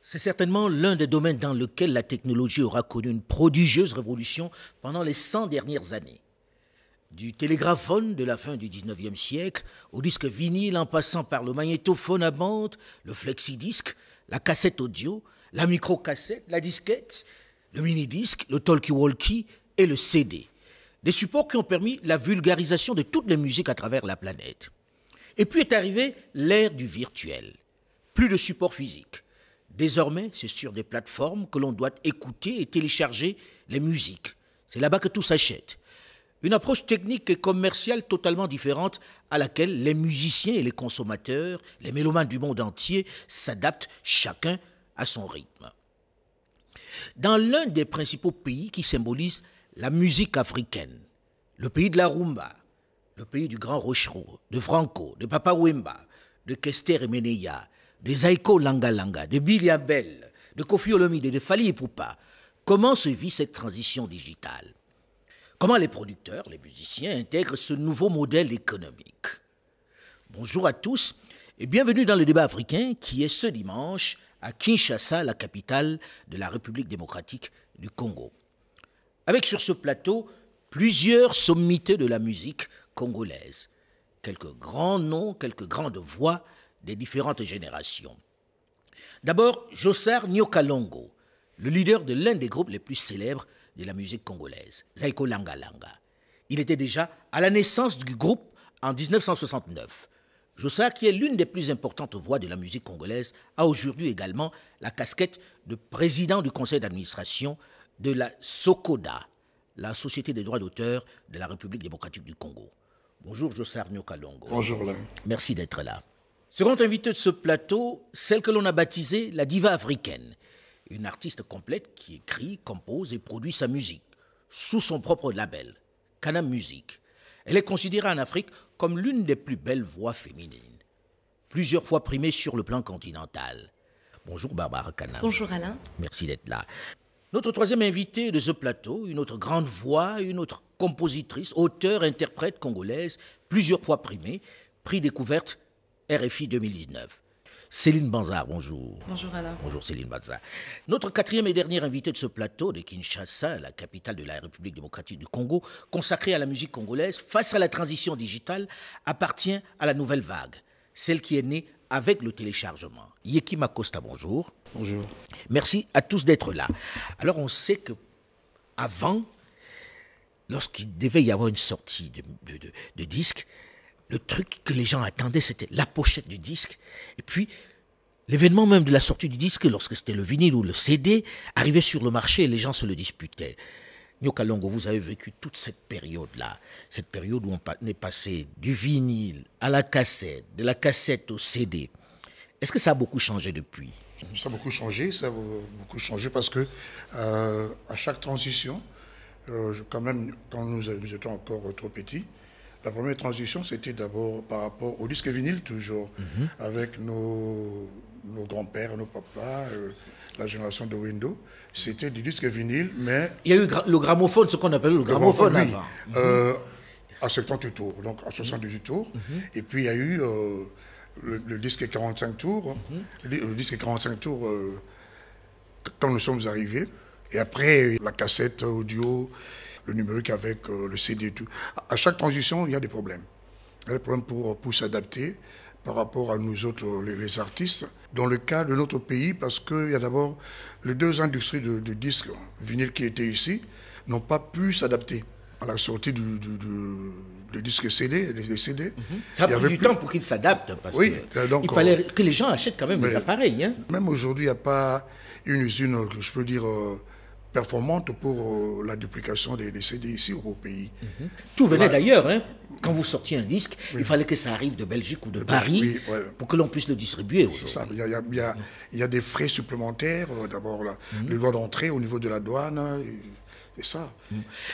C'est certainement l'un des domaines dans lequel la technologie aura connu une prodigieuse révolution pendant les 100 dernières années. Du télégraphone de la fin du 19e siècle au disque vinyle en passant par le magnétophone à bande, le flexi-disque, la cassette audio, la micro-cassette, la disquette, le mini-disque, le talkie-walkie et le CD. Des supports qui ont permis la vulgarisation de toutes les musiques à travers la planète. Et puis est arrivée l'ère du virtuel. Plus de support physique. Désormais, c'est sur des plateformes que l'on doit écouter et télécharger les musiques. C'est là-bas que tout s'achète. Une approche technique et commerciale totalement différente à laquelle les musiciens et les consommateurs, les mélomanes du monde entier s'adaptent chacun à son rythme. Dans l'un des principaux pays qui symbolise la musique africaine, le pays de la rumba, le pays du Grand Rochereau, de Franco, de Papa Wemba, de Kester Emeneya, de Zaiko Langa Langa, de Billy Abel, de Kofi Olomide, de Fally Ipupa, comment se vit cette transition digitale? Comment les producteurs, les musiciens intègrent ce nouveau modèle économique? Bonjour à tous et bienvenue dans le débat africain qui est ce dimanche à Kinshasa, la capitale de la République démocratique du Congo. Avec sur ce plateau plusieurs sommités de la musique congolaise, quelques grands noms, quelques grandes voix des différentes générations. D'abord, Jossar Nyokalongo, le leader de l'un des groupes les plus célèbres de la musique congolaise, Zaiko Langa Langa. Il était déjà à la naissance du groupe en 1969. Jossar, qui est l'une des plus importantes voix de la musique congolaise, a aujourd'hui également la casquette de président du conseil d'administration de la SOCODA, la Société des droits d'auteur de la République démocratique du Congo. Bonjour Jossar Nyokalongo. Bonjour là. Merci d'être là. Second invité de ce plateau, celle que l'on a baptisée la diva africaine. Une artiste complète qui écrit, compose et produit sa musique sous son propre label, Kanam Music. Elle est considérée en Afrique comme l'une des plus belles voix féminines, plusieurs fois primée sur le plan continental. Bonjour Barbara Kanam. Bonjour Alain. Merci d'être là. Notre troisième invitée de ce plateau, une autre grande voix, une autre compositrice, auteure, interprète congolaise, plusieurs fois primée, prix découverte RFI 2019. Céline Banzard, bonjour. Bonjour Alain. Bonjour Céline Banzard. Notre quatrième et dernier invité de ce plateau de Kinshasa, la capitale de la République démocratique du Congo, consacré à la musique congolaise face à la transition digitale, appartient à la nouvelle vague, celle qui est née avec le téléchargement. Yeki Makosta, bonjour. Bonjour. Merci à tous d'être là. Alors on sait que avant, lorsqu'il devait y avoir une sortie de disque, le truc que les gens attendaient, c'était la pochette du disque. Et puis, l'événement même de la sortie du disque, lorsque c'était le vinyle ou le CD, arrivait sur le marché et les gens se le disputaient. Nyokalongo, vous avez vécu toute cette période-là, cette période où on est passé du vinyle à la cassette, de la cassette au CD. Est-ce que ça a beaucoup changé depuis? Ça a beaucoup changé parce que à chaque transition, quand nous étions encore trop petits, la première transition, c'était d'abord par rapport au disque vinyle, toujours, avec nos grands-pères, nos papas, la génération de Wendo. C'était du disque vinyle, mais... Il y a eu le gramophone, ce qu'on appelle le gramophone avant. À 70 tours, donc à 78 tours. Et puis il y a eu le disque 45 tours. Le disque 45 tours, quand nous sommes arrivés. Et après, la cassette audio, le numérique avec le CD et tout. À chaque transition, il y a des problèmes. Il y a des problèmes pour s'adapter par rapport à nous autres, les artistes. Dans le cas de notre pays, parce qu'il y a d'abord les deux industries de disques vinyle qui étaient ici, n'ont pas pu s'adapter à la sortie du disque CD, des CD. Ça a pris du temps pour qu'ils s'adaptent, parce qu'il fallait que les gens achètent quand même des appareils. Hein. Même aujourd'hui, il n'y a pas une usine, je peux dire, performante pour la duplication des CD ici au pays. Tout venait d'ailleurs. Hein. Quand vous sortiez un disque, il fallait que ça arrive de Belgique ou de Paris pour que l'on puisse le distribuer aujourd'hui. Il y a des frais supplémentaires, d'abord les droits d'entrée au niveau de la douane, et ça.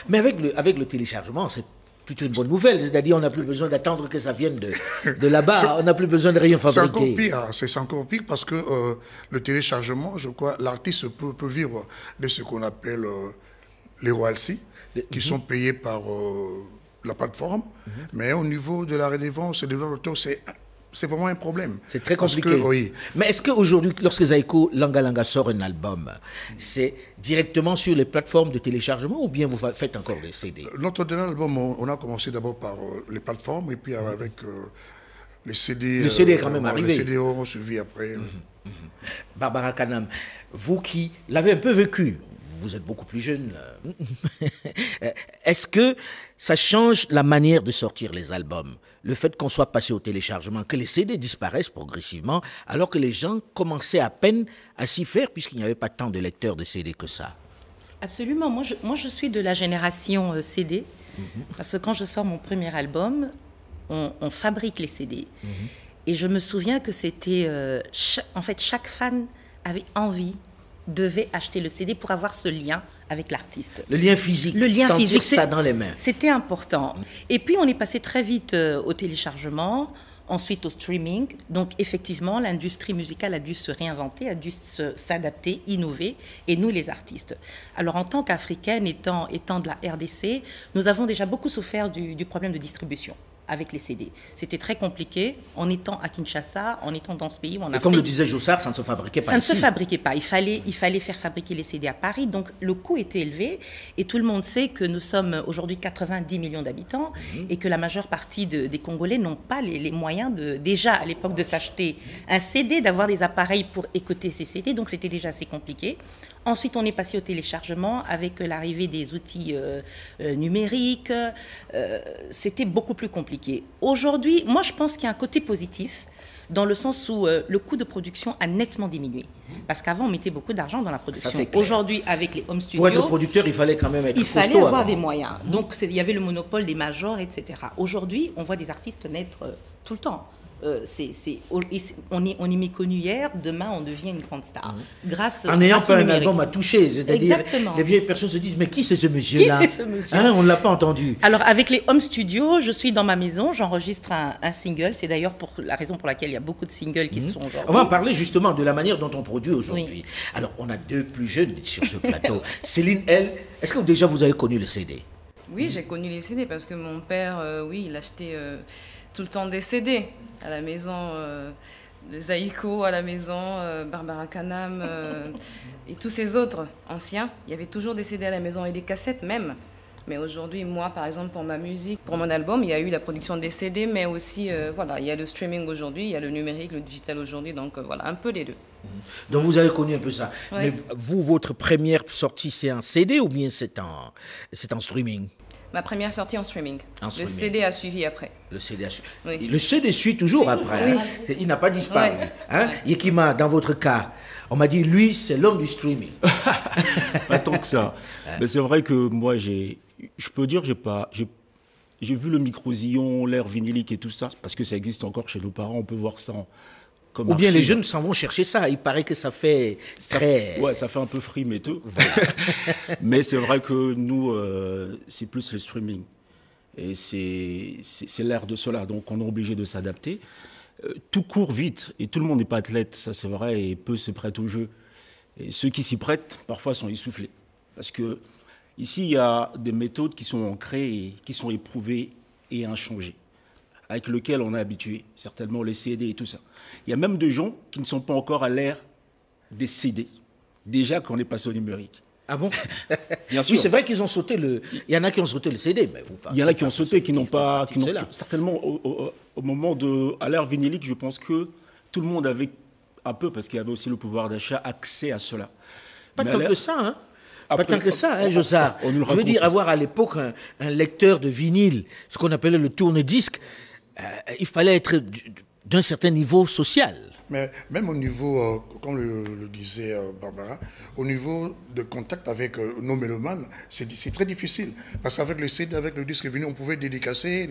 Mais avec le téléchargement, c'est plutôt une bonne nouvelle. C'est-à-dire on n'a plus besoin d'attendre que ça vienne de là-bas. On n'a plus besoin de rien fabriquer. C'est encore pire parce que le téléchargement, je crois, l'artiste peut vivre de ce qu'on appelle les royalties, qui sont payés par la plateforme. Mais au niveau de la redevance et des droits d'auteur, c'est c'est vraiment un problème. C'est très compliqué. Parce que, oui. Mais est-ce qu'aujourd'hui, lorsque Zaïko Langa Langa sort un album, c'est directement sur les plateformes de téléchargement ou bien vous faites encore des CD? Notre dernier album, on a commencé d'abord par les plateformes et puis avec les CD. Le CD est quand même arrivé. Les CD ont suivi après. Barbara Kanam, vous qui l'avez un peu vécu, vous êtes beaucoup plus jeune, est-ce que ça change la manière de sortir les albums? Le fait qu'on soit passé au téléchargement, que les CD disparaissent progressivement, alors que les gens commençaient à peine à s'y faire, puisqu'il n'y avait pas tant de lecteurs de CD que ça. Absolument. Moi, je suis de la génération CD, parce que quand je sors mon premier album, on fabrique les CD. Et je me souviens que c'était... en fait, chaque fan avait envie, devait acheter le CD pour avoir ce lien avec l'artiste. Le lien physique, sentir ça dans les mains. C'était important. Et puis, on est passé très vite au téléchargement, ensuite au streaming. Donc, effectivement, l'industrie musicale a dû se réinventer, a dû s'adapter, innover, et nous, les artistes. Alors, en tant qu'Africaine, étant de la RDC, nous avons déjà beaucoup souffert du problème de distribution avec les CD. C'était très compliqué en étant à Kinshasa, en étant dans ce pays où on a... Et comme le disait Jossard, ça ne se fabriquait pas ici. Ça ne se fabriquait pas. Il fallait faire fabriquer les CD à Paris. Donc, le coût était élevé. Et tout le monde sait que nous sommes aujourd'hui 90 millions d'habitants et que la majeure partie des Congolais n'ont pas les moyens, déjà à l'époque, de s'acheter un CD, d'avoir des appareils pour écouter ces CD. Donc, c'était déjà assez compliqué. Ensuite, on est passé au téléchargement avec l'arrivée des outils numériques. C'était beaucoup plus compliqué. Aujourd'hui, moi, je pense qu'il y a un côté positif dans le sens où le coût de production a nettement diminué. Parce qu'avant, on mettait beaucoup d'argent dans la production. Aujourd'hui, avec les home studios... Pour être producteur, il fallait quand même être costaud. Il fallait avoir des moyens. Donc, il y avait le monopole des majors, etc. Aujourd'hui, on voit des artistes naître tout le temps. On est méconnu hier, demain on devient une grande star. En n'ayant pas un album à toucher, c'est-à-dire les vieilles personnes se disent mais qui c'est ce monsieur-là? On ne l'a pas entendu. Alors avec les home studios, je suis dans ma maison, j'enregistre un single. C'est d'ailleurs pour la raison pour laquelle il y a beaucoup de singles qui sont aujourd'hui. On va en parler justement de la manière dont on produit aujourd'hui. Oui. Alors on a deux plus jeunes sur ce plateau. Céline, elle, est-ce que déjà vous avez connu le CD? Oui, j'ai connu les CD parce que mon père, il achetait tout le temps des CD à la maison, le Zaïko à la maison, Barbara Kanam et tous ces autres anciens. Il y avait toujours des CD à la maison et des cassettes même. Mais aujourd'hui, moi, par exemple, pour ma musique, pour mon album, il y a eu la production des CD, mais aussi, voilà, il y a le streaming aujourd'hui, il y a le numérique, le digital aujourd'hui, donc voilà, un peu les deux. Donc vous avez connu un peu ça. Ouais. Mais vous, votre première sortie, c'est en CD ou bien c'est en streaming? Ma première sortie en streaming. Le CD a suivi après. Le CD a suivi. Oui. Le CD suit toujours après. Oui. Hein? Il n'a pas disparu. Ouais. Hein? Ouais. Yekima, dans votre cas, on m'a dit, lui, c'est l'homme du streaming. Pas tant que ça. Mais c'est vrai que moi, je peux dire, j'ai vu le microsillon, l'air vinilique et tout ça, parce que ça existe encore chez nos parents, on peut voir ça comme ou bien archive. Les jeunes s'en vont chercher ça. Il paraît que ça fait très... Ouais, ça fait un peu frime et tout. Mais c'est vrai que nous, c'est plus le streaming. Et c'est l'ère de cela. Donc on est obligé de s'adapter. Tout court vite. Et tout le monde n'est pas athlète, ça c'est vrai, et peu se prêtent au jeu. Et ceux qui s'y prêtent, parfois, sont essoufflés. Parce que ici, il y a des méthodes qui sont ancrées, et qui sont éprouvées et inchangées, avec lesquelles on est habitué, certainement les CD et tout ça. Il y a même des gens qui ne sont pas encore à l'ère des CD, déjà qu'on est passé au numérique. Ah bon? Bien sûr. Oui, c'est vrai qu'ils ont sauté le... Il y en a qui ont sauté le CD. Mais il y en a qui ont sauté, qui n'ont pas... certainement, au moment à l'ère vinilique, je pense que tout le monde avait un peu, parce qu'il y avait aussi le pouvoir d'achat, accès à cela. Pas tant que ça, hein? Après, pas tant que ça, hein, Jossard. Je veux dire, avoir à l'époque un lecteur de vinyle, ce qu'on appelait le tourne-disque, il fallait être d'un certain niveau social. Mais même au niveau, comme le disait Barbara, au niveau de contact avec nos mélomanes, c'est très difficile. Parce qu'avec le CD, avec le disque vinyle, on pouvait dédicacer,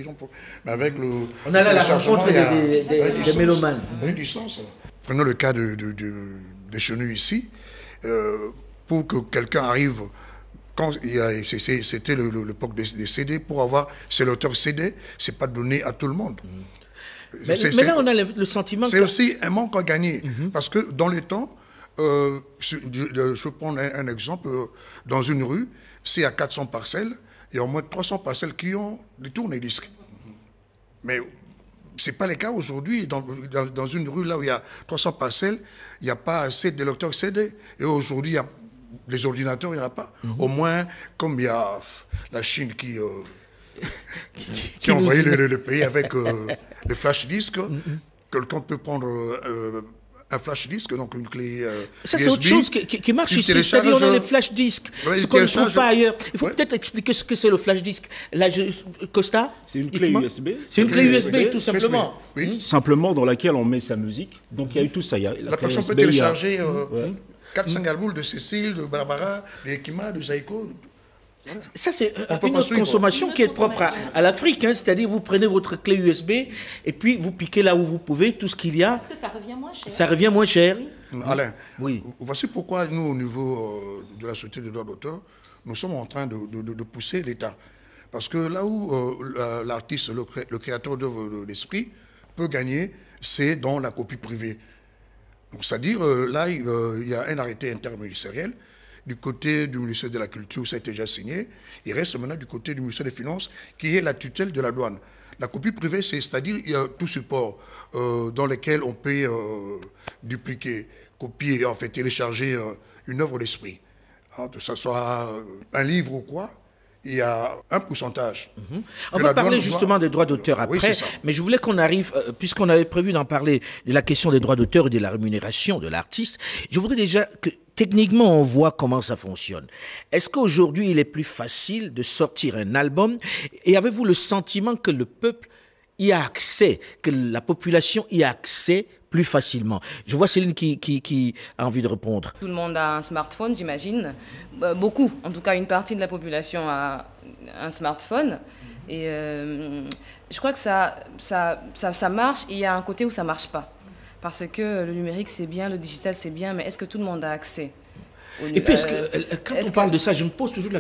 mais avec le... On allait à la rencontre des mélomanes. Il y a une distance. Prenons le cas de Chenu ici. Pour que quelqu'un arrive, c'était l'époque des CD, pour avoir, c'est l'auteur CD, c'est pas donné à tout le monde. Mais là, on a le sentiment c'est aussi un manque à gagner. Parce que dans les temps, je vais prendre un exemple, dans une rue, s'il y a 400 parcelles, il y a au moins 300 parcelles qui ont des tourne-disques. Mais Ce n'est pas le cas aujourd'hui. Dans une rue là où il y a 300 parcelles, il n'y a pas assez de lecteurs CD. Et aujourd'hui, il y a les ordinateurs, il n'y en a pas. Au moins, comme il y a la Chine qui a envoyé le pays avec le flash disque, quelqu'un peut prendre un flash disque, donc une clé ça, c'est USB, autre chose qui marche ici. C'est-à-dire, on a les flash disques, Ouais, ce qu'on ne trouve pas ailleurs. Il faut Ouais. peut-être expliquer ce que c'est le flash disque. Là, Costa, C'est une clé dites-moi. USB. C'est une clé USB, USB, tout simplement. Oui. Simplement dans laquelle on met sa musique. Donc il y a eu tout ça. Il y a la La clé personne peut USB, il y a- télécharger Ouais. 4-5 albums de Cécile, de Barbara, de Ekima, de Zaiko. Ça, c'est On peut une pas autre suivre. consommation qui est propre à l'Afrique. Hein, c'est-à-dire, vous prenez votre clé USB et puis vous piquez là où vous pouvez tout ce qu'il y a. Est-ce que ça revient moins cher? Ça revient moins cher. Alain, Oui. voici pourquoi nous, au niveau de la Société des droits d'auteur, nous sommes en train de pousser l'État. Parce que là où l'artiste, le créateur d'œuvre d'esprit peut gagner, c'est dans la copie privée. Donc, c'est-à-dire, là, il y a un arrêté interministériel. Du côté du ministère de la Culture, ça a été déjà signé. Il reste maintenant du côté du ministère des Finances, qui est la tutelle de la douane. La copie privée, c'est-à-dire il y a tout support dans lequel on peut dupliquer, copier, en fait, télécharger une œuvre d'esprit. Hein, que ce soit un livre ou quoi, il y a un pourcentage. On que va la parler douane justement doit- des droits d'auteur Oui, après, c'est ça. mais je voulais qu'on arrive, puisqu'on avait prévu d'en parler de la question des droits d'auteur et de la rémunération de l'artiste, je voudrais déjà que techniquement on voit comment ça fonctionne. Est-ce qu'aujourd'hui il est plus facile de sortir un album et avez-vous le sentiment que le peuple y a accès, que la population y a accès plus facilement? Je vois Céline qui a envie de répondre. Tout le monde a un smartphone, j'imagine. Beaucoup, en tout cas une partie de la population a un smartphone. Et je crois que ça marche et il y a un côté où ça ne marche pas. Parce que le numérique c'est bien, le digital c'est bien, mais est-ce que tout le monde a accès au Et puis, quand est-ce on que- parle de ça, je me pose toujours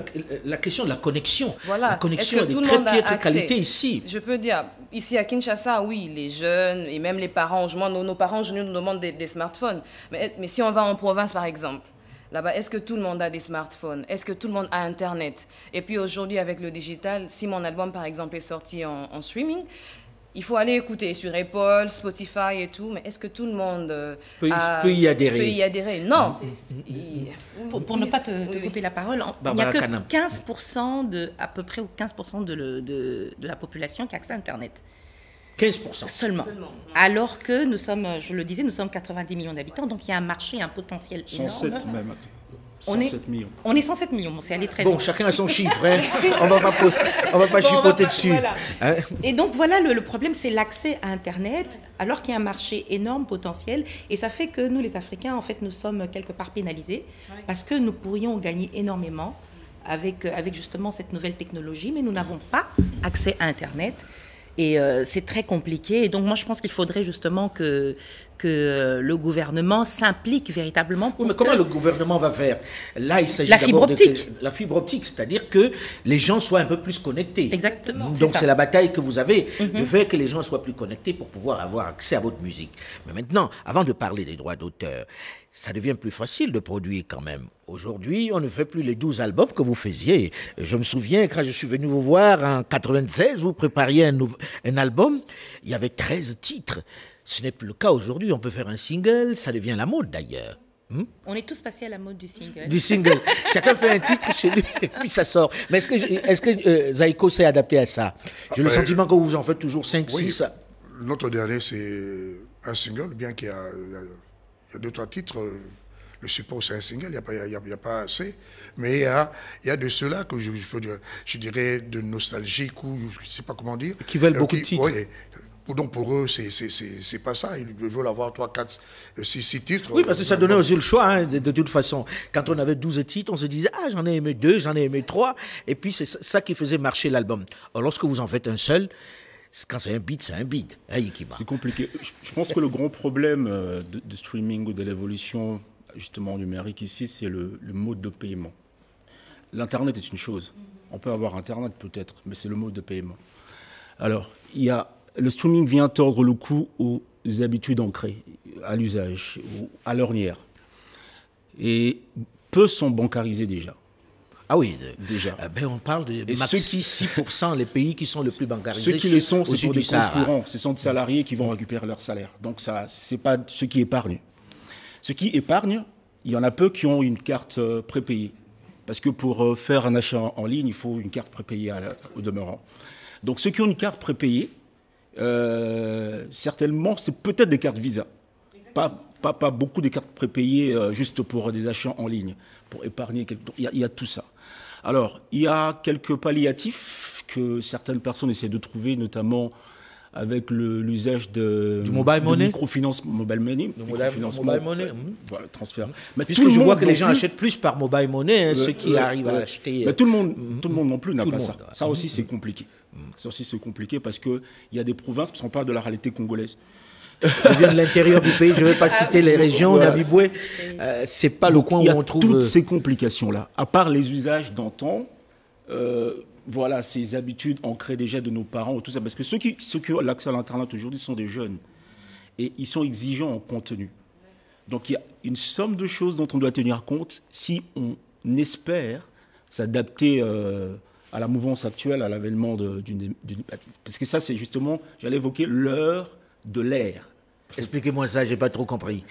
la question de la connexion. Voilà. La connexion Est-ce est que de tout le très monde a piètre accès? qualité ici. Je peux dire, ici à Kinshasa, oui, les jeunes et même les parents, nos parents nous demandent des smartphones. Mais si on va en province, par exemple, là-bas, est-ce que tout le monde a des smartphones? Est-ce que tout le monde a Internet? Et puis aujourd'hui, avec le digital, si mon album, par exemple, est sorti en streaming, il faut aller écouter sur Apple, Spotify et tout, mais est-ce que tout le monde Peut y adhérer. peut y adhérer? Non. Pour ne pas te couper la parole, il n'y Barbara a que Kanam. 15% à peu près, ou 15% de la population qui a accès à Internet. 15%. Seulement. Alors que nous sommes, je le disais, nous sommes 90 millions d'habitants, donc il y a un marché, un potentiel énorme. 107 même. On est- 107 millions. On est 107 millions, bon, c'est allé très Bon, vite. chacun a son chiffre. Hein. On va pas Bon, chipoter va- dessus. voilà. Hein. Et donc voilà, le problème, c'est l'accès à Internet, alors qu'il y a un marché énorme, potentiel, et ça fait que nous, les Africains, en fait, nous sommes quelque part pénalisés, parce que nous pourrions gagner énormément avec justement cette nouvelle technologie, mais nous n'avons pas accès à Internet. Et c'est très compliqué. Et donc, moi, je pense qu'il faudrait justement que le gouvernement s'implique véritablement pour Oui, mais comment que- le gouvernement va faire? Là, il s'agit La fibre d'abord optique. La fibre optique, c'est-à-dire que les gens soient un peu plus connectés. Exactement. Donc ça. c'est la bataille que vous avez, de faire que les gens soient plus connectés pour pouvoir avoir accès à votre musique. Mais maintenant, avant de parler des droits d'auteur, ça devient plus facile de produire quand même. Aujourd'hui, on ne fait plus les 12 albums que vous faisiez. Je me souviens, quand je suis venu vous voir en 96, vous prépariez un album, il y avait 13 titres. Ce n'est plus le cas aujourd'hui. On peut faire un single, ça devient la mode d'ailleurs. On est tous passés à la mode du single. Du single. Chacun fait un titre chez lui et puis ça sort. Mais est-ce que Zaiko s'est adapté à ça? J'ai le sentiment que vous en faites toujours 5, Oui. 6. Notre dernier, c'est un single, bien qu'il y a 2-3 titres. Le support, c'est un single, il n'y a pas assez. Mais il y a de ceux-là que je dirais de nostalgiques ou je ne sais pas comment dire. Qui veulent beaucoup de titres. Oui, donc pour eux, c'est pas ça. Ils veulent avoir 3, 4, 6 titres. Oui, parce que ça donnait aussi le choix, hein, de toute façon. Quand on avait 12 titres, on se disait, ah, j'en ai aimé 2, j'en ai aimé 3. Et puis, c'est ça qui faisait marcher l'album. Alors, lorsque vous en faites un seul, quand c'est un beat, c'est un beat. Hein, Yekima. C'est compliqué. Je pense que le grand problème de streaming ou de l'évolution justement numérique ici, c'est le mode de paiement. L'Internet est une chose. On peut avoir Internet peut-être, mais c'est le mode de paiement. Alors, le streaming vient tordre le cou aux habitudes ancrées, à l'usage, à l'ornière. Et peu sont bancarisés déjà. Ah oui, déjà. On parle de Et maxi 6%, les pays qui sont le plus bancarisés. Ceux qui le sont, c'est au-dessus pour du des Sahara. concurrents. Ce sont des salariés qui vont récupérer leur salaire. Donc, ça, c'est pas ceux qui épargnent. Ceux qui épargnent, il y en a peu qui ont une carte prépayée. Parce que pour faire un achat en ligne, il faut une carte prépayée au demeurant. Donc, ceux qui ont une carte prépayée, certainement, c'est peut-être des cartes Visa. Pas beaucoup de cartes prépayées juste pour des achats en ligne, pour épargner. Il y a tout ça. Alors, il y a quelques palliatifs que certaines personnes essaient de trouver, notamment avec l'usage du mobile money, microfinance, mobile money, mobile money. Voilà, transfert. Mais puisque je vois que les gens achètent plus par mobile money, ceux qui arrivent à acheter. Mais tout le monde non plus n'a pas ça. Ça aussi, c'est compliqué. Ça aussi, c'est compliqué parce qu'il y a des provinces, parce qu'on parle de la réalité congolaise. Je viens de l'intérieur du pays, je ne vais pas citer les régions, voilà. Namiboué, c'est pas le coin où on trouve... Il y a toutes ces complications-là. À part les usages d'antan, voilà, ces habitudes ancrées déjà de nos parents, tout ça. Parce que ceux qui ont l'accès à l'Internet aujourd'hui sont des jeunes. Et ils sont exigeants en contenu. Donc il y a une somme de choses dont on doit tenir compte si on espère s'adapter à la mouvance actuelle, à l'avènement d'une... Parce que ça, c'est justement, j'allais évoquer l'heure de l'ère. Expliquez-moi ça, j'ai pas trop compris.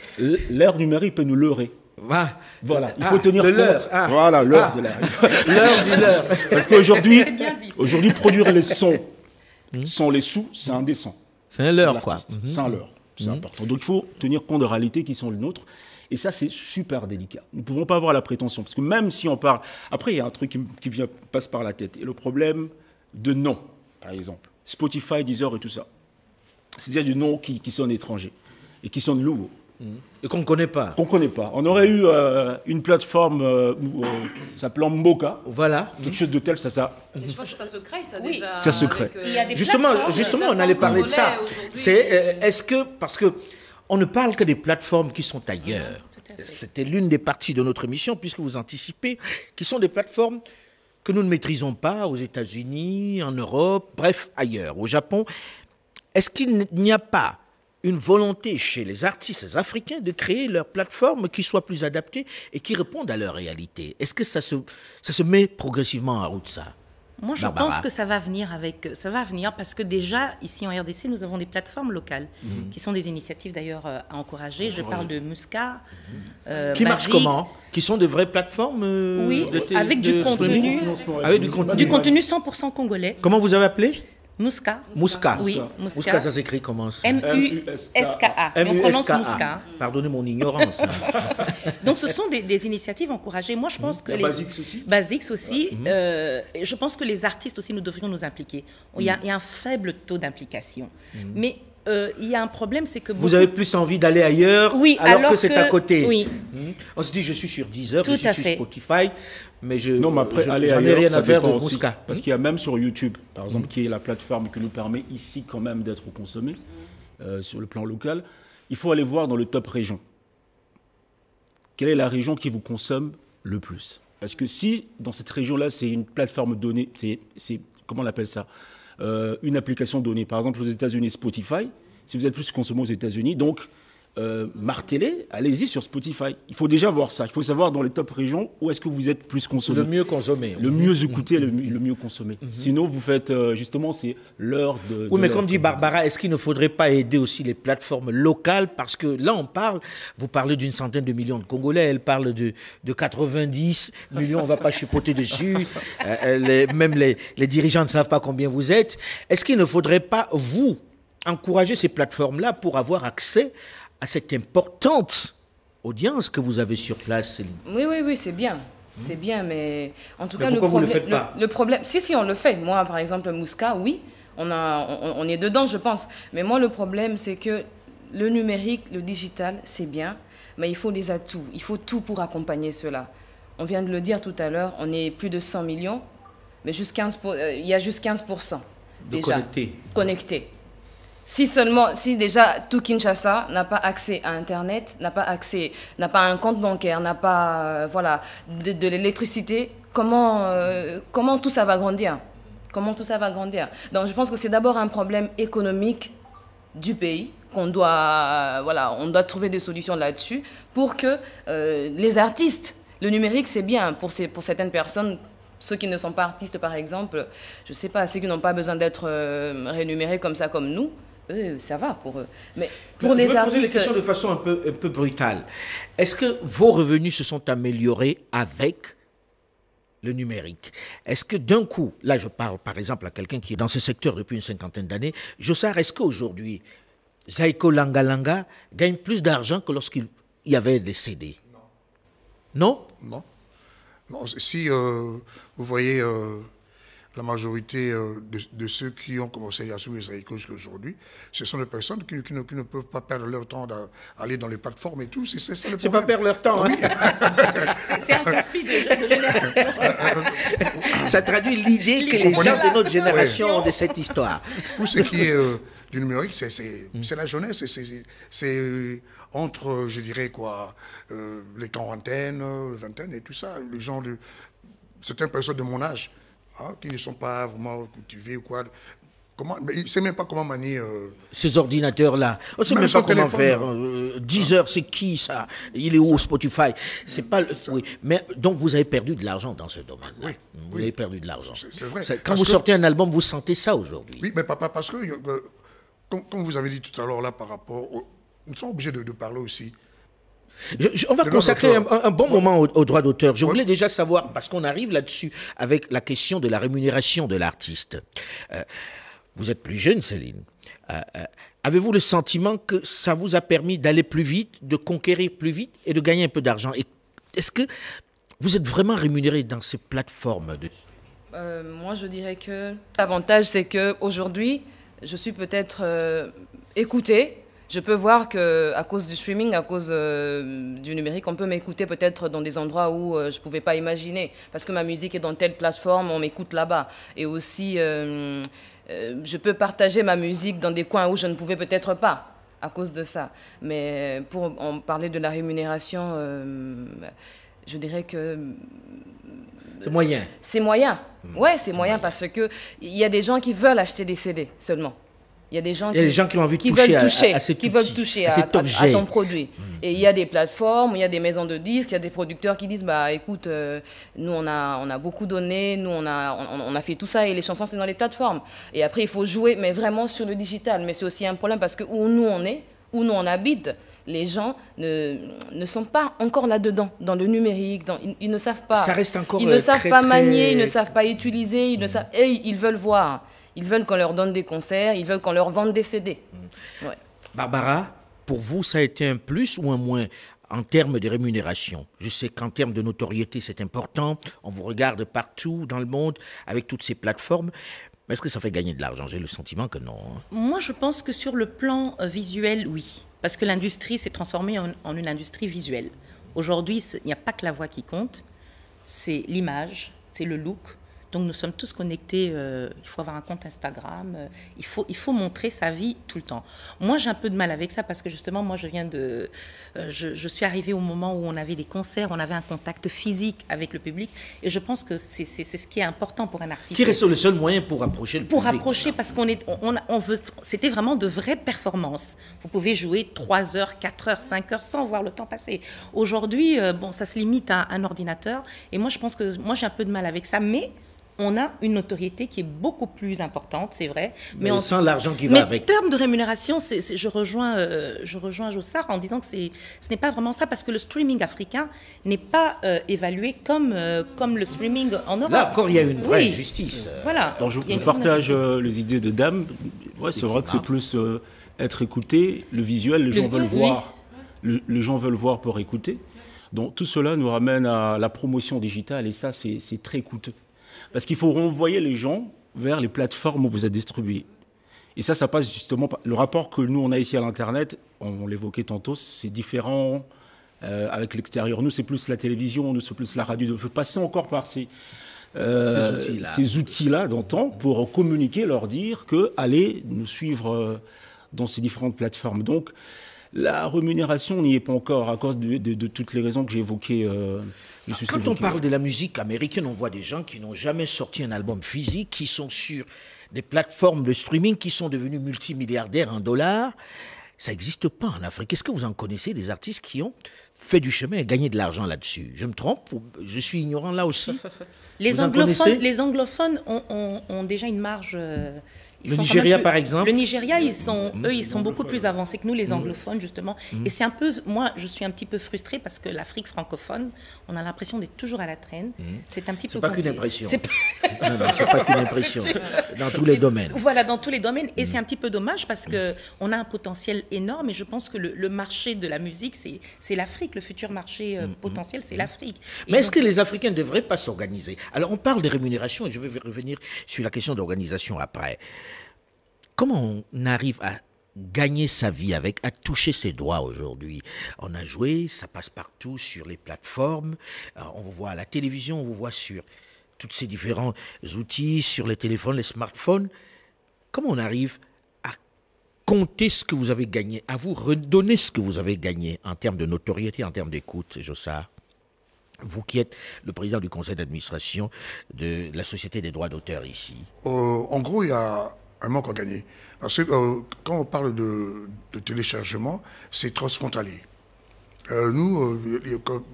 L'ère numérique peut nous leurrer. Voilà, il faut tenir compte. Voilà, l'heure de l'ère. L'heure du leurre. Parce qu'aujourd'hui, produire les sons sans les sous, c'est indécent. C'est un leurre, quoi. C'est un leurre. C'est important. Donc il faut tenir compte de réalités qui sont les nôtres. Et ça, c'est super délicat. Nous ne pouvons pas avoir la prétention. Parce que même si on parle... Après, il y a un truc qui passe par la tête. Et le problème de nom, par exemple. Spotify, Deezer et tout ça. C'est-à-dire du nom qui sonne étranger et qui sonne lourd. Et qu'on ne connaît pas. Qu'on ne connaît pas. On aurait eu une plateforme s'appelant Mboka. Voilà. Quelque chose de tel, ça. Je pense que ça se crée, ça, oui. déjà. Ça se crée. Il y a des justement, on allait parler de ça. C'est, est-ce que, parce que on ne parle que des plateformes qui sont ailleurs. C'était l'une des parties de notre émission, puisque vous anticipez, qui sont des plateformes que nous ne maîtrisons pas aux États-Unis, en Europe, bref, ailleurs, au Japon. Est-ce qu'il n'y a pas une volonté chez les artistes africains de créer leurs plateformes qui soient plus adaptées et qui répondent à leur réalité? Est-ce que ça se met progressivement en route, ça? Moi, je pense que ça va venir parce que déjà, ici en RDC, nous avons des plateformes locales qui sont des initiatives d'ailleurs à encourager. Je parle de Musca. Qui marchent comment? Qui sont de vraies plateformes oui, avec du contenu. Avec du contenu 100% congolais. Comment vous avez appelé? Musca. Musca. Oui, Musca. Musca, ça s'écrit comment ça? M-U-S-K-A. Mais on prononce Musca. Pardonnez mon ignorance. Donc, ce sont des initiatives encouragées. Moi, je pense que Basics aussi. Je pense que les artistes aussi, nous devrions nous impliquer. Il y a un faible taux d'implication. Mais il y a un problème, c'est que... Vous avez plus envie d'aller ailleurs alors que c'est à côté. Oui. On se dit, je suis sur Deezer, Tout je suis sur Spotify, mais je n'en ai rien à faire de Musca. Parce qu'il y a même sur YouTube, par exemple, qui est la plateforme qui nous permet ici quand même d'être consommé sur le plan local, il faut aller voir dans le top région. Quelle est la région qui vous consomme le plus? Parce que si dans cette région-là, c'est une plateforme donnée, c'est comment on appelle ça? Une application donnée. Par exemple, aux États-Unis, Spotify, si vous êtes plus consommé aux États-Unis, donc martelez, allez-y sur Spotify. Il faut déjà voir ça. Il faut savoir dans les top régions où est-ce que vous êtes plus consommé. Le mieux consommé. Le mieux écouté, le mieux consommé. Sinon, vous faites justement, c'est l'heure de... Oui, mais comme dit Barbara, est-ce qu'il ne faudrait pas aider aussi les plateformes locales? Parce que là, vous parlez d'une centaine de millions de Congolais, elle parle de 90 millions, on ne va pas chipoter dessus. Même les dirigeants ne savent pas combien vous êtes. Est-ce qu'il ne faudrait pas, vous, encourager ces plateformes-là pour avoir accès à cette importante audience que vous avez sur place, Céline? Oui, c'est bien. C'est bien, mais en tout cas, pourquoi vous ne le faites pas? le problème... Si, on le fait. Moi, par exemple, Musca, oui, on est dedans, je pense. Mais moi, le problème, c'est que le numérique, le digital, c'est bien, mais il faut des atouts. Il faut tout pour accompagner cela. On vient de le dire tout à l'heure, on est plus de 100 millions, mais il y a juste 15% déjà connectés. Si déjà tout Kinshasa n'a pas accès à Internet, n'a pas un compte bancaire, n'a pas de l'électricité, comment tout ça va grandir? Comment tout ça va grandir? Donc je pense que c'est d'abord un problème économique du pays on doit trouver des solutions là-dessus pour que les artistes, le numérique c'est bien pour certaines personnes Ceux qui ne sont pas artistes, par exemple, je ne sais pas, ceux qui n'ont pas besoin d'être rémunérés comme ça, comme nous, eux, ça va pour eux. Mais pour les je vais artistes... poser les questions de façon un peu brutale. Est-ce que vos revenus se sont améliorés avec le numérique? Est-ce que d'un coup, là je parle par exemple à quelqu'un qui est dans ce secteur depuis une cinquantaine d'années, Jossard, est-ce qu'aujourd'hui, Zaïko Langa Langa gagne plus d'argent que lorsqu'il y avait des CD? Non. Non. Non, si vous voyez la majorité de ceux qui ont commencé à suivre les Zaïko jusqu'aujourd'hui, ce sont des personnes qui ne peuvent pas perdre leur temps d'aller dans les plateformes et tout. C'est pas perdre leur temps. Hein? C'est un conflit de génération. Ça traduit l'idée que les gens de notre génération ont de cette histoire. Tout ce qui est du numérique, c'est la jeunesse. C'est entre, je dirais quoi, les quarantaines, les vingtaines et tout ça. Les gens de certaines personnes de mon âge, hein, qui ne sont pas vraiment cultivés ou quoi. Mais ils ne savent même pas comment manier... Ces ordinateurs-là. On ne sait même pas comment faire. 10 heures, c'est qui ça? Il est où Spotify? C'est pas... Oui. Mais donc vous avez perdu de l'argent dans ce domaine-là. Oui. Vous avez perdu de l'argent. C'est vrai. Quand vous sortez un album, vous sentez ça aujourd'hui? Oui, mais papa, parce que, comme vous avez dit tout à l'heure là par rapport... Nous sommes obligés de parler aussi. On va consacrer un bon moment au droit d'auteur. Je voulais déjà savoir, parce qu'on arrive là-dessus avec la question de la rémunération de l'artiste. Vous êtes plus jeune, Céline. Avez-vous le sentiment que ça vous a permis d'aller plus vite, de conquérir plus vite et de gagner un peu d'argent? Est-ce que vous êtes vraiment rémunéré dans ces plateformes Moi, je dirais que l'avantage, c'est qu'aujourd'hui, je suis peut-être écoutée. Je peux voir qu'à cause du streaming, à cause du numérique, on peut m'écouter peut-être dans des endroits où je ne pouvais pas imaginer. Parce que ma musique est dans telle plateforme, on m'écoute là-bas. Et aussi, je peux partager ma musique dans des coins où je ne pouvais peut-être pas, à cause de ça. Mais pour en parler de la rémunération, je dirais que... C'est moyen. C'est moyen. Ouais, c'est moyen parce qu'il y a des gens qui veulent acheter des CD seulement. Il y a des gens qui ont envie de toucher à ton produit. Et il y a des plateformes, il y a des maisons de disques, il y a des producteurs qui disent bah écoute, nous on a beaucoup donné, nous on a fait tout ça et les chansons c'est dans les plateformes. Et après il faut jouer mais vraiment sur le digital. Mais c'est aussi un problème parce que où nous on est, où nous on habite, les gens ne sont pas encore là-dedans, dans le numérique, ils ne savent pas. Ça reste encore ils ne savent pas manier, ils ne savent pas utiliser, ils veulent voir. Ils veulent qu'on leur donne des concerts, ils veulent qu'on leur vende des CD. Ouais. Barbara, pour vous, ça a été un plus ou un moins en termes de rémunération? Je sais qu'en termes de notoriété, c'est important. On vous regarde partout dans le monde avec toutes ces plateformes. Mais est-ce que ça fait gagner de l'argent? J'ai le sentiment que non. Moi, je pense que sur le plan visuel, oui. Parce que l'industrie s'est transformée en une industrie visuelle. Aujourd'hui, il n'y a pas que la voix qui compte. C'est l'image, c'est le look. Donc nous sommes tous connectés, il faut avoir un compte Instagram, il faut montrer sa vie tout le temps. Moi j'ai un peu de mal avec ça parce que justement moi je suis arrivée au moment où on avait des concerts, on avait un contact physique avec le public et je pense que c'est ce qui est important pour un artiste. Qui reste le seul moyen pour approcher le public. Pour approcher parce on veut, c'était vraiment de vraies performances. Vous pouvez jouer 3 heures, 4 heures, 5 heures sans voir le temps passer. Aujourd'hui, ça se limite à un ordinateur et moi je pense que moi j'ai un peu de mal avec ça, mais on a une notoriété qui est beaucoup plus importante, c'est vrai. Mais sans l'argent qui va avec. Mais en termes de rémunération, je rejoins Jossard en disant que ce n'est pas vraiment ça, parce que le streaming africain n'est pas évalué comme le streaming en Europe. Là encore, il y a une vraie justice. Voilà. Donc, je partage les idées de Dame. Ouais, c'est vrai que c'est plus être écouté, le visuel, les gens veulent voir. Les gens veulent voir pour écouter. Donc tout cela nous ramène à la promotion digitale et ça, c'est très coûteux. Parce qu'il faut renvoyer les gens vers les plateformes où vous êtes distribués. Et ça passe justement par le rapport que nous, on a ici à l'Internet, on l'évoquait tantôt, c'est différent avec l'extérieur. Nous, c'est plus la télévision, nous, c'est plus la radio. Il faut passer encore par ces outils-là d'antan pour communiquer, leur dire que allez nous suivre dans ces différentes plateformes. Donc, la rémunération n'y est pas encore à cause de toutes les raisons que j'ai évoquées. Quand on parle de la musique américaine, on voit des gens qui n'ont jamais sorti un album physique, qui sont sur des plateformes de streaming, qui sont devenus multimilliardaires en dollars. Ça n'existe pas en Afrique. Est-ce que vous en connaissez des artistes qui ont fait du chemin et gagné de l'argent là-dessus? Je me trompe? Je suis ignorant là aussi. Les anglophones ont déjà une marge. Le Nigeria, par exemple. Le Nigeria, ils sont beaucoup plus avancés que nous, les anglophones, justement. Et c'est un peu, moi, je suis un petit peu frustrée parce que l'Afrique francophone, on a l'impression d'être toujours à la traîne. C'est un petit peu. C'est pas qu'une impression. C'est pas qu'une impression. Dans tous les domaines. Voilà, dans tous les domaines. Et c'est un petit peu dommage parce qu'on a un potentiel énorme. Et je pense que le marché de la musique, c'est l'Afrique. Le futur marché potentiel, c'est l'Afrique. Mais est-ce que les Africains ne devraient pas s'organiser? Alors, on parle des rémunérations et je vais revenir sur la question d'organisation après. Comment on arrive à gagner sa vie avec, à toucher ses droits aujourd'hui? On a joué, ça passe partout sur les plateformes, on vous voit à la télévision, on vous voit sur tous ces différents outils, sur les téléphones, les smartphones. Comment on arrive à compter ce que vous avez gagné, à vous redonner ce que vous avez gagné en termes de notoriété, en termes d'écoute, Jossa? Vous qui êtes le président du conseil d'administration de la Société des droits d'auteur ici. En gros, il y a un manque à gagner. Parce que quand on parle de téléchargement, c'est transfrontalier. Nous,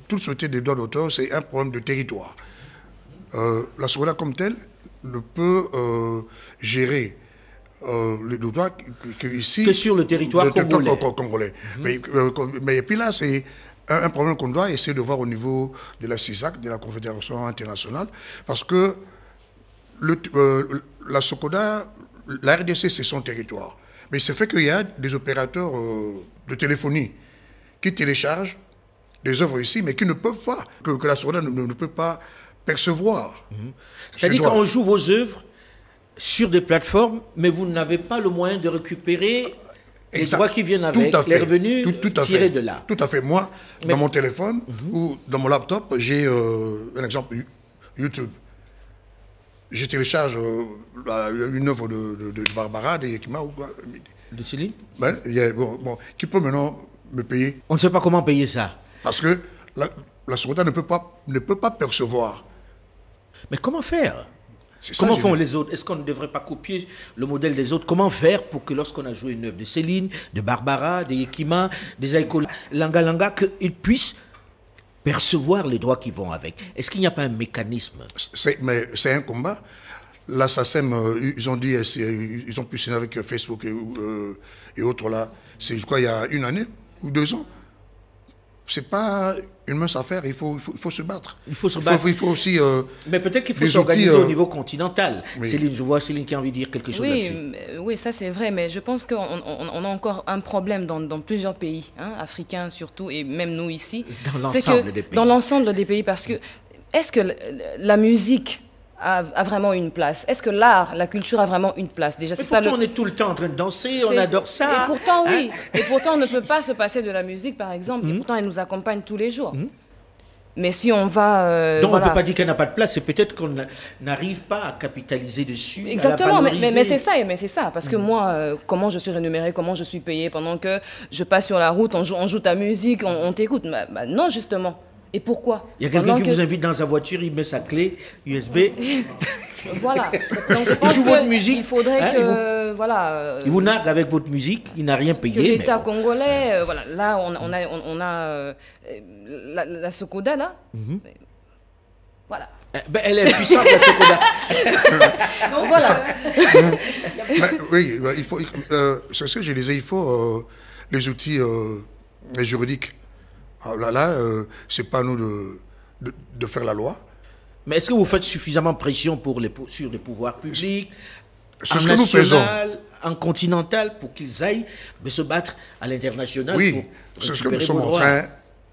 toute société des droits d'auteur, c'est un problème de territoire. La SODA comme telle ne peut gérer les droits ici que sur le territoire congolais. Mais puis là, c'est un problème qu'on doit essayer de voir au niveau de la CISAC, de la Confédération internationale, parce que la SOCODA, la RDC, c'est son territoire. Mais c'est fait qu'il y a des opérateurs de téléphonie qui téléchargent des œuvres ici, mais qui ne peuvent pas, que la SOCODA ne peut pas percevoir. C'est-à-dire qu'on joue vos œuvres sur des plateformes, mais vous n'avez pas le moyen de récupérer les droits qui viennent avec, les revenus tirés de là. Tout à fait. Moi, dans mon téléphone ou dans mon laptop, j'ai un exemple YouTube. Je télécharge une œuvre de Barbara, de Yekima ou quoi. De Céline? Qui peut maintenant me payer? On ne sait pas comment payer ça. Parce que la SOCODA ne peut pas percevoir. Mais comment faire? Comment font les autres? Est-ce qu'on ne devrait pas copier le modèle des autres? Comment faire pour que lorsqu'on a joué une œuvre de Céline, de Barbara, de Yekima, des Aïko Langa, qu'ils puissent percevoir les droits qui vont avec? Est-ce qu'il n'y a pas un mécanisme? Mais c'est un combat. La SACEM, ils ont dit, ils ont pu signer avec Facebook et autres là. C'est quoi, il y a 1 année ou 2 ans? C'est pas une mince affaire, il faut se battre. Il faut aussi... mais peut-être qu'il faut s'organiser au niveau continental. Oui. Céline, je vois Céline qui a envie de dire quelque chose là-dessus. Oui, ça c'est vrai, mais je pense qu'on a encore un problème dans plusieurs pays, africains surtout, et même nous ici. Dans l'ensemble des pays. Dans l'ensemble des pays, parce que est-ce que la musique a vraiment une place? Est-ce que l'art, la culture a vraiment une place? Déjà, c'est ça. On est tout le temps en train de danser, on adore ça. Et pourtant, oui. Et pourtant, on ne peut pas se passer de la musique, par exemple. Et pourtant, elle nous accompagne tous les jours. Mais si on va... Donc, on ne peut pas dire qu'elle n'a pas de place. C'est peut-être qu'on n'arrive pas à capitaliser dessus. Exactement, à la valoriser. mais c'est ça. Parce que moi, comment je suis rémunérée, comment je suis payée pendant que je passe sur la route, on joue ta musique, on t'écoute. Non, justement. Et pourquoi? Il y a quelqu'un qui vous invite dans sa voiture, il met sa clé USB. Voilà. Donc je pense votre musique. Il faudrait que... voilà, il vous nargue avec votre musique, il n'a rien payé. Que l'État congolais, voilà, là on a la SOCODA, là. Voilà. Elle est puissante, la SOCODA. Donc voilà. Oui, il faut, c'est ce que je disais, il faut les outils juridiques. Alors là, c'est pas à nous de faire la loi. Mais est-ce que vous faites suffisamment pression sur les pouvoirs publics, en national, en continental, pour qu'ils aillent se battre à l'international? Oui, c'est ce que nous sommes en train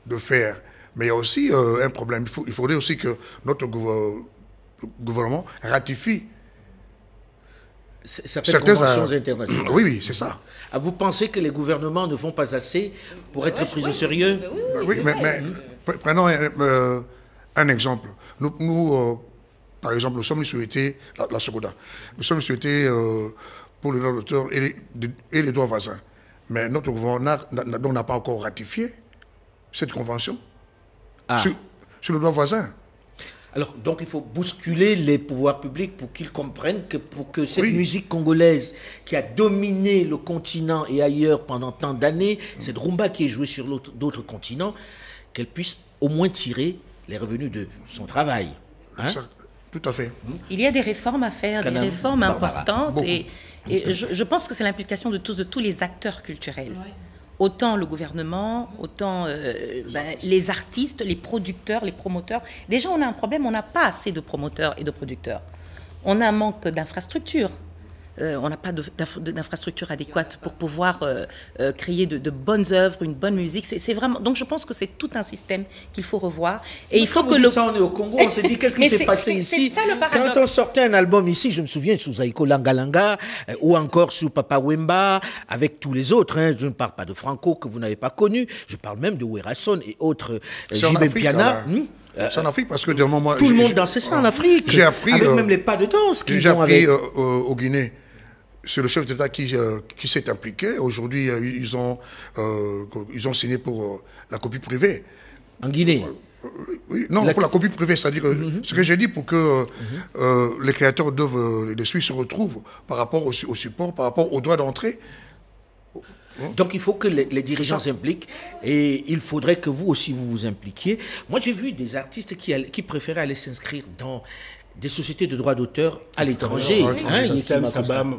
de faire. Mais il y a aussi un problème. Il faudrait aussi que notre gouvernement ratifie certaines conventions internationales. Oui, c'est ça. Vous pensez que les gouvernements ne font pas assez pour être pris au sérieux? Oui, mais prenons un exemple. Nous par exemple, nous sommes souhaités, la SOCODA, nous sommes souhaités pour les droits d'auteur et les droits voisins. Mais notre gouvernement n'a pas encore ratifié cette convention sur le droit voisin. Alors, donc, il faut bousculer les pouvoirs publics pour qu'ils comprennent que pour que cette Oui. musique congolaise qui a dominé le continent et ailleurs pendant tant d'années, cette rumba qui est jouée sur d'autres continents, qu'elle puisse au moins tirer les revenus de son travail. Hein? Ça, tout à fait. Il y a des réformes à faire, des Madame réformes Barbara. importantes. Beaucoup. Et je pense que c'est l'implication de tous les acteurs culturels. Autant le gouvernement, autant les artistes, les producteurs, les promoteurs. Déjà, on a un problème, on n'a pas assez de promoteurs et de producteurs. On a un manque d'infrastructures. On n'a pas d'infrastructures adéquates pour pouvoir créer de bonnes œuvres, une bonne musique. C'est vraiment. Donc, je pense que c'est tout un système qu'il faut revoir. Et il faut que ça, on est au Congo, on s'est dit qu'est-ce qui Mais s'est passé ici. c'est ça le paradoxe. Quand on sortait un album ici, je me souviens sous Zaiko Langalanga ou encore sous Papa Wemba, avec tous les autres. Hein, je ne parle pas de Franco que vous n'avez pas connu. Je parle même de Werason et autres. C'est en JB Afrique, Piana. c'est en Afrique parce que d'un moment, Tout le monde dansait ça en Afrique. J'ai appris, avec même les pas de danse qui j'ai vont appris avec. au Guinée. C'est le chef d'État qui s'est impliqué. Aujourd'hui, ils ont signé pour la copie privée. En Guinée. Oui, non, pour la copie privée, c'est-à-dire ce que j'ai dit pour que les créateurs d'œuvres de suite se retrouvent par rapport au support, par rapport aux droits d'entrée. Donc il faut que les dirigeants s'impliquent et il faudrait que vous aussi vous vous impliquiez. Moi j'ai vu des artistes qui préféraient aller s'inscrire dans des sociétés de droits d'auteur à l'étranger. Ouais, Hein, SACEM, Yekima Costa. Sabam,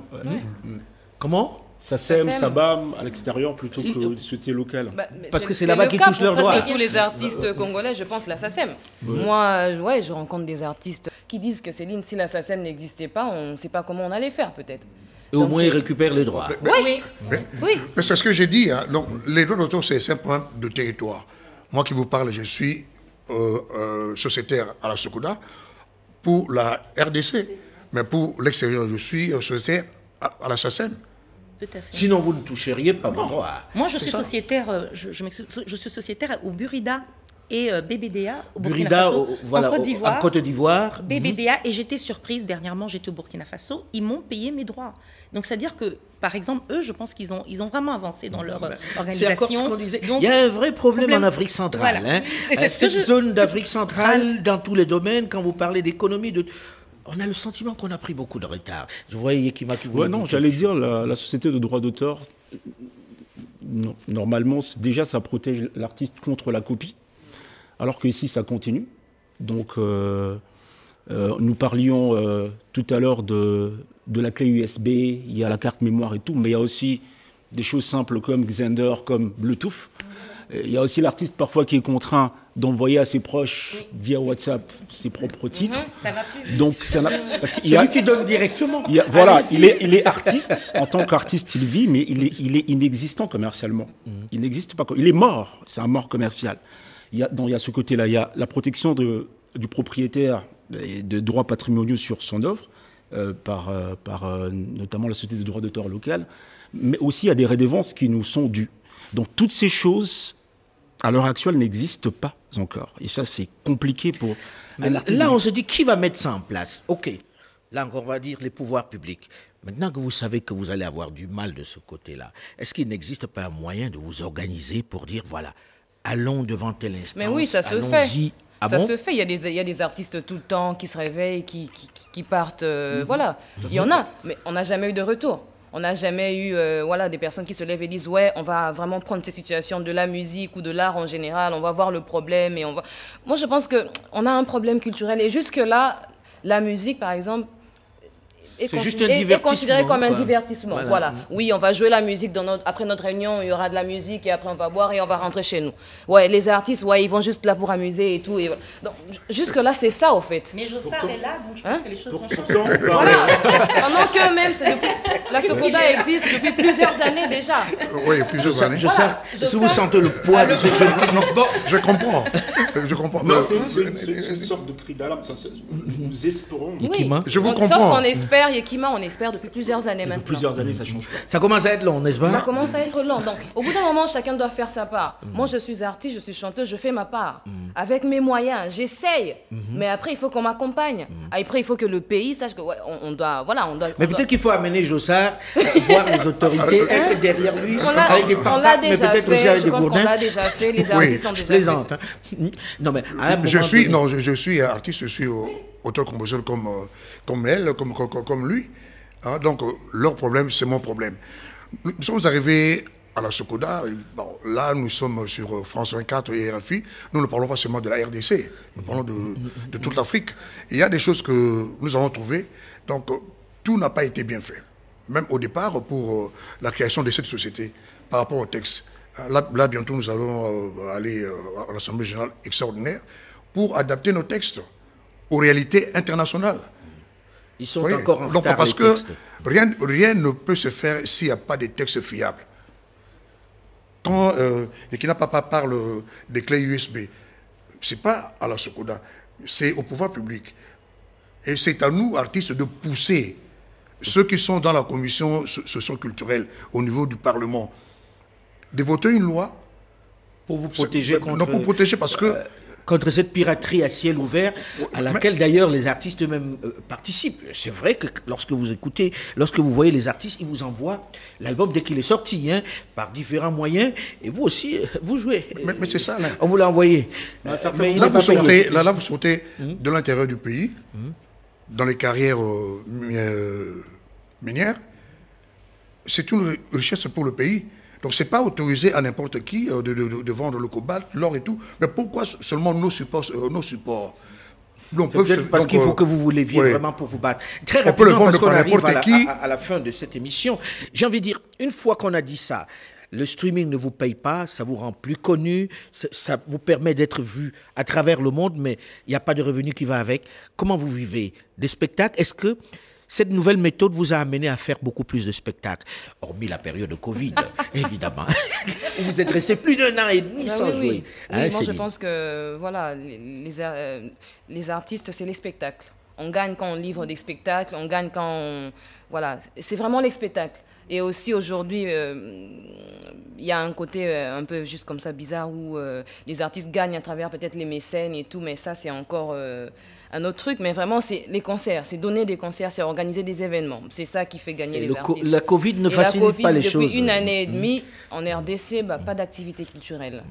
Comment SACEM, Sabam à l'extérieur plutôt que les sociétés locales. Parce que c'est là-bas qu'ils touchent leurs droits. Parce que tous les artistes congolais, je pense, la SACEM. Moi, ouais, je rencontre des artistes qui disent que Céline, si la SACEM n'existait pas, on ne sait pas comment on allait faire peut-être. Et au Donc, moins c'est- ils récupèrent les droits. Oui. Oui. Mais c'est ce que j'ai dit. Hein. Donc, les droits d'auteur, c'est un point de territoire. Moi qui vous parle, je suis sociétaire à la Sokoda pour la RDC. Mais pour l'extérieur, je suis sociétaire à la SACEM. Tout à fait. Sinon vous ne toucheriez pas vos droits. Moi, je suis ça. sociétaire, je suis sociétaire au Burida et BBDA au Burkina Burida, Faso, voilà, en Côte d'Ivoire. en Côte d'Ivoire. BBDA, et j'étais surprise, dernièrement j'étais au Burkina Faso, ils m'ont payé mes droits. Donc c'est-à-dire que, par exemple, eux, je pense qu'ils ont vraiment avancé dans leur C'est organisation. encore ce qu'on disait. Donc, Il y a un vrai problème en Afrique centrale. Voilà. Hein. C'est ce que Cette je- zone d'Afrique centrale, dans tous les domaines, quand vous parlez d'économie, on a le sentiment qu'on a pris beaucoup de retard. Je voyais Yekima qui voulait Ouais, non, dire j'allais quelque chose. dire, la société de droit d'auteur, normalement, déjà, ça protège l'artiste contre la copie, alors qu'ici, ça continue. Donc, nous parlions tout à l'heure de la clé USB, il y a la carte mémoire et tout, mais il y a aussi des choses simples comme Xender, comme Bluetooth. Il y a aussi l'artiste parfois qui est contraint d'envoyer à ses proches via WhatsApp ses propres titres. Ça va plus. Donc, ça n'a- parce qu'il y C'est a- lui qui donne directement. voilà, Allez-y. il est artiste. En tant qu'artiste, il vit, mais il est inexistant commercialement. Il n'existe pas. Il est mort. C'est un mort commercial. Il y a ce côté-là. Il y a la protection du propriétaire et de droits patrimoniaux sur son œuvre par notamment la société de droits d'auteur locale. Mais aussi, il y a des redevances qui nous sont dues. Donc, toutes ces choses, à l'heure actuelle, n'existent pas encore. Et ça, c'est compliqué pour un artiste. Là, on se dit, qui va mettre ça en place? OK. Là encore, on va dire les pouvoirs publics. Maintenant que vous savez que vous allez avoir du mal de ce côté-là, est-ce qu'il n'existe pas un moyen de vous organiser pour dire, voilà, allons devant telle instance, Mais oui, ça se fait. allons-y. Ah Ça bon? se fait. Il y a des artistes tout le temps qui se réveillent, qui partent. Voilà. Il y en a. Mais on n'a jamais eu de retour. On n'a jamais eu des personnes qui se lèvent et disent ouais, on va vraiment prendre cette situation de la musique ou de l'art en général, on va voir le problème et on va. Moi, je pense qu'on a un problème culturel et jusque-là, la musique, par exemple, est juste un est considérée comme un quoi. divertissement. Voilà. Oui, on va jouer la musique après notre réunion, il y aura de la musique et après on va boire et on va rentrer chez nous. Ouais, les artistes, ouais, ils vont juste là pour amuser et tout. Et voilà. Donc, jusque-là, c'est ça, au fait. Mais Jossard est là, donc je pense Hein que les choses vont changer. Pourtant, Voilà. Pendant que même, la Sokoda existe depuis plusieurs années déjà. Oui, plusieurs années. Je sais, si vous sentez le poids de ce jeune Bon, je comprends. Je comprends. non, c'est une sorte de cri d'alarme. Nous espérons. Yekima. Je vous Sauf comprends. qu'on espère faire Yekima, on espère depuis plusieurs années Depuis maintenant. plusieurs années, ça change pas. Ça commence à être long, n'est-ce pas? Ça commence à être lent. Donc, au bout d'un moment, chacun doit faire sa part. Moi, je suis artiste, je suis chanteuse, je fais ma part. Avec mes moyens, j'essaye. Mais après, il faut qu'on m'accompagne. Après, il faut que le pays sache que, ouais, on doit. Voilà, on doit. Mais peut-être qu'il faut amener Jossard, voir les autorités, être derrière lui, On avec des l'a pancartes, mais déjà peut-être aussi fait. avec Je des pense qu'on gourdins. l'a déjà fait. Les artistes sont Je déjà plaisante. fait. Hein. Non, mais à un moment Je suis, donné- non, je suis artiste, je suis auteur-compositeur comme elle, comme lui. Hein, donc, leur problème, c'est mon problème. Nous sommes arrivés à la Socoda. Bon, là, nous sommes sur France 24 et RFI. Nous ne parlons pas seulement de la RDC, nous parlons de toute l'Afrique. Il y a des choses que nous avons trouvées. Donc, tout n'a pas été bien fait. Même au départ, pour la création de cette société, par rapport au texte. Là, bientôt, nous allons aller à l'Assemblée générale extraordinaire pour adapter nos textes aux réalités internationales. Ils sont Oui. encore en Donc, retard, parce les que textes. rien ne peut se faire s'il n'y a pas de textes fiables. Quand Yekina Papa parle des clés USB, ce n'est pas à la Socoda, c'est au pouvoir public. Et c'est à nous, artistes, de pousser ceux qui sont dans la commission socio-culturelle au niveau du Parlement, de voter une loi. Pour vous protéger contre... Non, pour protéger, parce que contre cette piraterie à ciel ouvert, à laquelle d'ailleurs les artistes eux-mêmes participent. C'est vrai que lorsque vous écoutez, lorsque vous voyez les artistes, ils vous envoient l'album dès qu'il est sorti, hein, par différents moyens, et vous aussi, vous jouez. Mais c'est ça, là. On vous l'a envoyé. Mais il Là, n'est pas payé. vous sortez de l'intérieur du pays, dans les carrières minières. C'est une richesse pour le pays. Donc, ce n'est pas autorisé à n'importe qui de vendre le cobalt, l'or et tout. Mais pourquoi seulement nos supports C'est peut-être parce qu'il faut que vous vous leviez oui. vraiment pour vous battre. Très On peut le rapidement, parce vendre qu'on par arrive n'importe qui. à la fin de cette émission. J'ai envie de dire, une fois qu'on a dit ça, le streaming ne vous paye pas, ça vous rend plus connu, ça vous permet d'être vu à travers le monde, mais il n'y a pas de revenu qui va avec. Comment vous vivez des spectacles? Est-ce que cette nouvelle méthode vous a amené à faire beaucoup plus de spectacles, hormis la période de Covid, évidemment. Vous êtes resté plus d'1 an et demi sans oui, jouer. oui. Hein, Oui, moi, je Céline? pense que voilà, les artistes, c'est les spectacles. On gagne quand on livre des spectacles, on gagne quand on... Voilà, c'est vraiment les spectacles. Et aussi aujourd'hui, il y a un côté un peu juste comme ça bizarre où les artistes gagnent à travers peut-être les mécènes et tout, mais ça c'est encore un autre truc. Mais vraiment, c'est les concerts, c'est donner des concerts, c'est organiser des événements. C'est ça qui fait gagner les artistes. La Covid ne Et facilite la COVID, pas les depuis choses. une année et demie, en RDC, pas d'activité culturelle.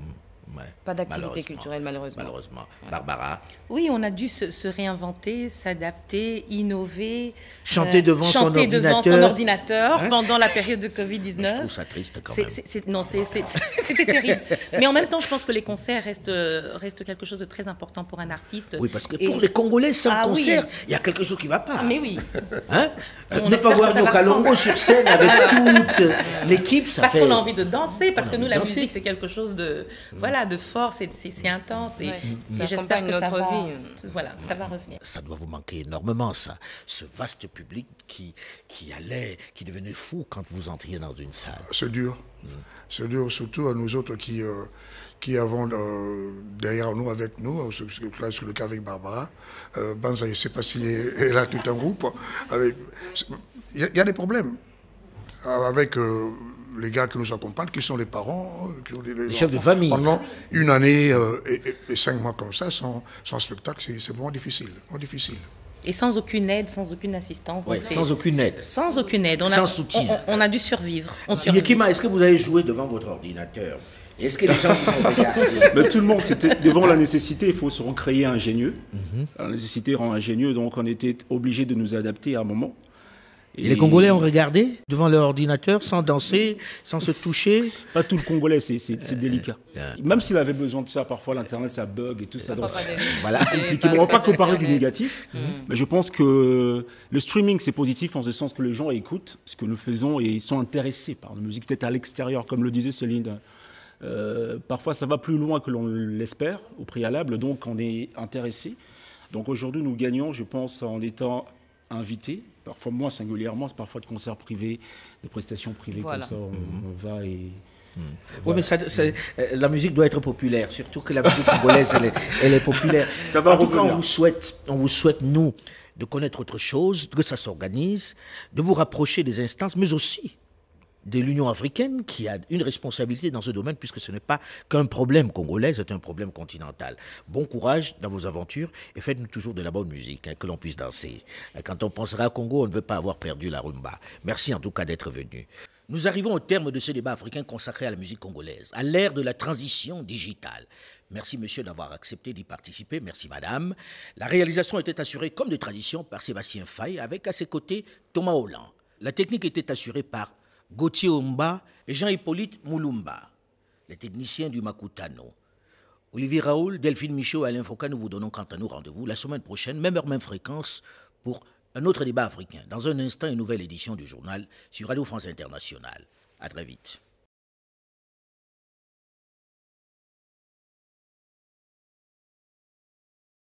Ouais, Pas d'activité malheureusement. culturelle, malheureusement. Malheureusement. Barbara, Oui, on a dû se réinventer, s'adapter, innover. chanter devant son chanter devant ordinateur. son ordinateur Hein? pendant la période de Je Covid-19. trouve ça triste quand C'est- même. C'était terrible. Mais en même temps, je pense que les concerts restent quelque chose de très important pour un artiste. Oui, parce que Et- pour les Congolais, sans Ah oui. concert, il y a quelque chose qui ne va pas. Ah, mais oui. Hein? On Ne espère pas voir que ça nos va Kalongo prendre. sur scène avec toute l'équipe, ça Parce fait... qu'on a envie de danser, parce On a que nous, envie la de danser. musique, c'est quelque chose de, voilà, de fort, c'est intense. Et, Ouais. et Ça j'espère accompagne que ça notre va, vie. voilà, ça va revenir. Ça doit vous manquer énormément, ça. Ce vaste public qui devenait fou quand vous entriez dans une salle. C'est dur. C'est dur, surtout à nous autres qui avons derrière nous, avec nous, sur le cas avec Barbara. Banza, je ne sais pas si elle a tout un groupe. Il y a des problèmes avec les gars qui nous accompagnent, qui sont les parents, qui ont les chefs de enfants. famille. Pendant une année et 5 mois comme ça, sans spectacle, c'est vraiment difficile. Vraiment difficile. Et sans aucune aide, sans aucune assistance. Ouais, Donc c'est- sans aucune aide. Sans aucune aide. Sans soutien. On a dû survivre. On survit. Yekima, est-ce que vous avez joué devant votre ordinateur? Est-ce que les gens vous ont regardé? Mais tout le monde, c'était devant la nécessité, il faut se recréer ingénieux. La nécessité rend ingénieux, donc on était obligé de nous adapter à un moment. Et les Congolais ont regardé devant leur ordinateur sans danser, sans se toucher? Pas tout le Congolais, c'est délicat. yeah. Même s'il avait besoin de ça, parfois l'Internet, ça bug et tout ça. Donc, Voilà. on ne va pas comparer du négatif, mais je pense que le streaming, c'est positif en ce sens que les gens écoutent ce que nous faisons et ils sont intéressés par la musique, peut-être à l'extérieur, comme le disait Céline. Parfois, ça va plus loin que l'on l'espère au préalable, donc on est intéressé. Donc aujourd'hui, nous gagnons, je pense, en étant invités, parfois moi singulièrement, c'est parfois de concerts privés, des prestations privées Voilà. comme ça, on va et... Oui, mais la musique doit être populaire, surtout que la musique congolaise, elle est populaire. Ça va En tout cas, revenir. on vous souhaite, nous, de connaître autre chose, que ça s'organise, de vous rapprocher des instances, mais aussi de l'Union africaine qui a une responsabilité dans ce domaine puisque ce n'est pas qu'un problème congolais, c'est un problème continental. Bon courage dans vos aventures et faites-nous toujours de la bonne musique, que l'on puisse danser. Quand on pensera au Congo, on ne veut pas avoir perdu la rumba. Merci en tout cas d'être venu. Nous arrivons au terme de ce débat africain consacré à la musique congolaise, à l'ère de la transition digitale. Merci monsieur d'avoir accepté d'y participer, merci madame. La réalisation était assurée comme de tradition par Sébastien Faye avec à ses côtés Thomas Holland. La technique était assurée par Gauthier Omba et Jean-Hippolyte Moulumba, les techniciens du Makutano. Olivier Raoul, Delphine Michaud et Alain Foucault, nous vous donnons quant à nous rendez-vous la semaine prochaine, même heure, même fréquence, pour un autre débat africain. Dans un instant, une nouvelle édition du journal sur Radio France Internationale. À très vite.